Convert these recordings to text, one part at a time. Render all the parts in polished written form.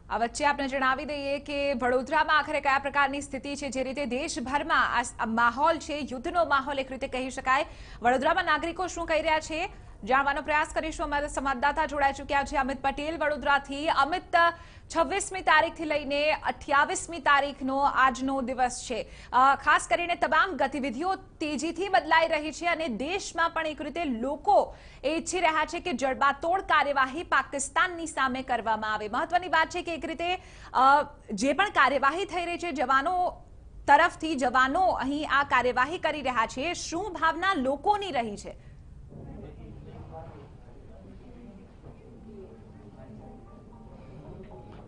આ વચ્ચે આપણે જણાવી દઈએ કે વડોદરામાં આખરે કયા પ્રકારની સ્થિતિ છે। જે રીતે દેશભરમાં આ માહોલ છે, યુદ્ધનો માહોલ એક રીતે કહી શકાય। વડોદરામાં નાગરિકો શું કહી રહ્યા છે જાણવાનો પ્રયાસ કરીશું। અમારા સંવાદદાતા જોડાઈ ચૂક્યા છે અમિત પટેલ વડોદરાથી। અમિત, 26મી તારીખથી લઈને 28મી તારીખનો આજનો દિવસ છે। ખાસ કરીને તમામ ગતિવિધિઓ તેજીથી બદલાઈ રહી છે અને દેશમાં પણ એક રીતે લોકો એ ઈચ્છી રહ્યા છે કે જડબાતોડ કાર્યવાહી પાકિસ્તાનની સામે કરવામાં આવે। મહત્વની વાત છે કે એક રીતે જે પણ કાર્યવાહી થઈ રહી છે જવાનો તરફથી, જવાનો અહીં આ કાર્યવાહી કરી રહ્યા છે, શું ભાવના લોકોની રહી છે?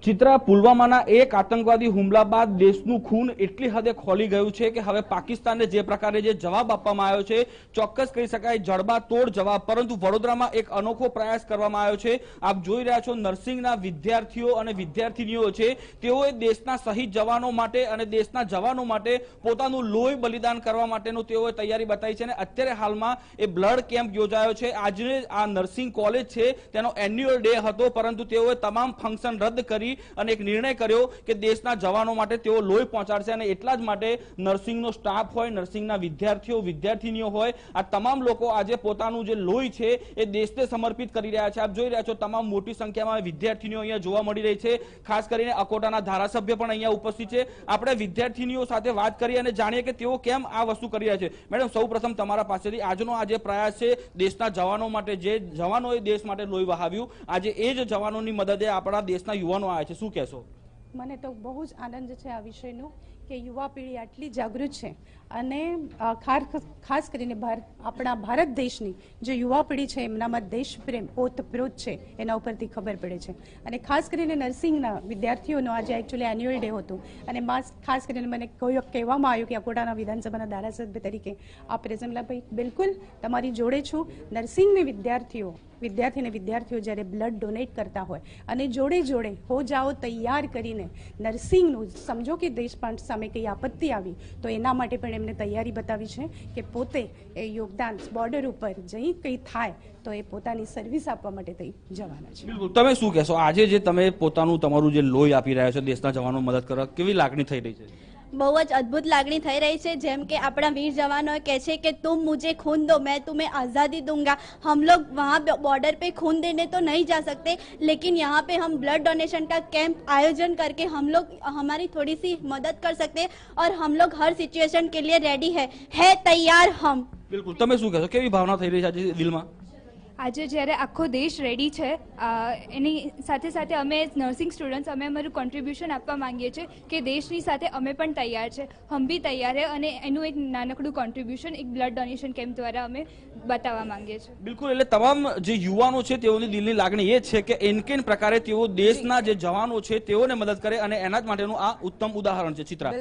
ચિત્રા, પુલવામાના એક આતંકવાદી હુમલા બાદ દેશનું ખૂન એટલી હદે ખોલી ગયું છે કે હવે પાકિસ્તાનને જે પ્રકારે જે જવાબ આપવામાં આવ્યો છે ચોક્કસ કહી શકાય જડબાતોડ જવાબ। પરંતુ વડોદરામાં એક અનોખો પ્રયાસ કરવામાં આવ્યો છે। આપ જોઈ રહ્યા છો નર્સિંગના વિદ્યાર્થીઓ અને વિદ્યાર્થીનીઓ છે, તેઓએ દેશના શહીદ જવાનો માટે અને દેશના જવાનો માટે પોતાનું લોહી બલિદાન કરવા માટેનું તેઓએ તૈયારી બતાવી છે અને અત્યારે હાલમાં એ બ્લડ કેમ્પ યોજાયો છે। આજે આ નર્સિંગ કોલેજ છે તેનો એન્યુઅલ ડે હતો, પરંતુ તેઓએ તમામ ફંક્શન રદ કરી અને એક નિર્ણય કર્યો કે દેશના જવાનો માટે તેઓ લોહી પહોંચાડશે અને એટલા જ માટે નર્સિંગનો સ્ટાફ હોય, નર્સિંગના વિદ્યાર્થીઓ વિદ્યાર્થીનીઓ હોય, આ તમામ લોકો આજે પોતાનું જે લોહી છે એ દેશને સમર્પિત કરી રહ્યા છે। આપ જોઈ રહ્યા છો તમામ મોટી સંખ્યામાં વિદ્યાર્થીનીઓ અહીંયા જોવા મળી રહી છે। ખાસ કરીને અકોટાના ધારાસભ્ય પણ અહીંયા ઉપસ્થિત છે। આપણે વિદ્યાર્થીનીઓ સાથે વાત કરી અને જાણીએ કે તેઓ કેમ આ વસ્તુ કરી રહ્યા છે। મેડમ, સૌપ્રથમ તમારા પાસેથી આજનો આ જે પ્રયાસ છે દેશના જવાનો માટે, જે જવાનોએ દેશ માટે લોહી વહાવ્યું, આજે એ જ જવાનોની મદદે આપણા દેશના યુવાનો છે, શું કહેશો? મને તો બહુ જ આનંદ છે આ વિષયનો કે યુવા પેઢી આટલી જાગૃત છે અને ખાસ કરીને આપણા ભારત દેશની જે યુવા પેઢી છે એમનામાં દેશ પ્રેમ ઓતપ્રોત છે, એના ઉપરથી ખબર પડે છે। અને ખાસ કરીને નર્સિંગના વિદ્યાર્થીઓનો આજે એકચ્યુઅલી એન્યુઅલ ડે હતું અને ખાસ કરીને મને કહેવામાં આવ્યું કે અકોટાના વિધાનસભાના ધારાસભ્ય તરીકે આ પ્રેઝમલાભાઈ બિલકુલ તમારી જોડે છું। નર્સિંગની વિદ્યાર્થીઓ જ્યારે બ્લડ ડોનેટ કરતા હોય અને જોડે જોડે હો જાઓ તૈયાર કરીને નર્સિંગનું સમજો કે દેશ સામે કંઈ આપત્તિ આવી તો એના માટે પણ એમને તૈયારી બતાવી છે કે પોતે એ યોગદાન બોર્ડર ઉપર જઈ કંઈ થાય તો એ પોતાની સર્વિસ આપવા માટે થઈ જવાના છે। બિલકુલ, તમે શું કહેશો? આજે જે તમે તમારું જે લોહી આપી રહ્યા છો દેશના જવાનો મદદ કરવા, કેવી લાગણી થઈ રહી છે? બહુ જ અદ્ભુત લાગણી થઈ રહી છે। જેમ કે આપણા વીર जवानों કહે છે कि तुम मुझे खून दो मैं तुम्हें आज़ादी दूंगा। हम लोग वहाँ बॉर्डर पे खून देने तो नहीं जा सकते, लेकिन यहाँ पे हम ब्लड डोनेशन का कैंप आयोजन करके हम लोग हमारी थोड़ी सी मदद कर सकते हैं और हम लोग हर सिचुएशन के लिए रेडी है तैयार हम। બિલકુલ, તમે શું કહેશો? કેવી ભાવના થઈ રહી છે આજે દિલમાં? આજે જ્યારે આખો દેશ રેડી છે, એની સાથે સાથે અમે નર્સિંગ સ્ટુડન્ટ્સ અમે અમારું કોન્ટ્રીબ્યુશન આપવા માંગીએ છીએ કે દેશની સાથે અમે પણ તૈયાર છે, હમ બી તૈયાર છે અને એનું એક નાનકડું કોન્ટ્રીબ્યુશન એક બ્લડ ડોનેશન કેમ્પ દ્વારા અમે બતાવવા માંગીએ છીએ। બિલકુલ, એટલે તમામ જે યુવાનો છે તેઓની દિલની લાગણી એ છે કે એનકેન પ્રકારે તેઓ દેશના જે જવાનો છે તેઓને મદદ કરે અને એના જ માટેનું આ ઉત્તમ ઉદાહરણ છે। ચિત્રા।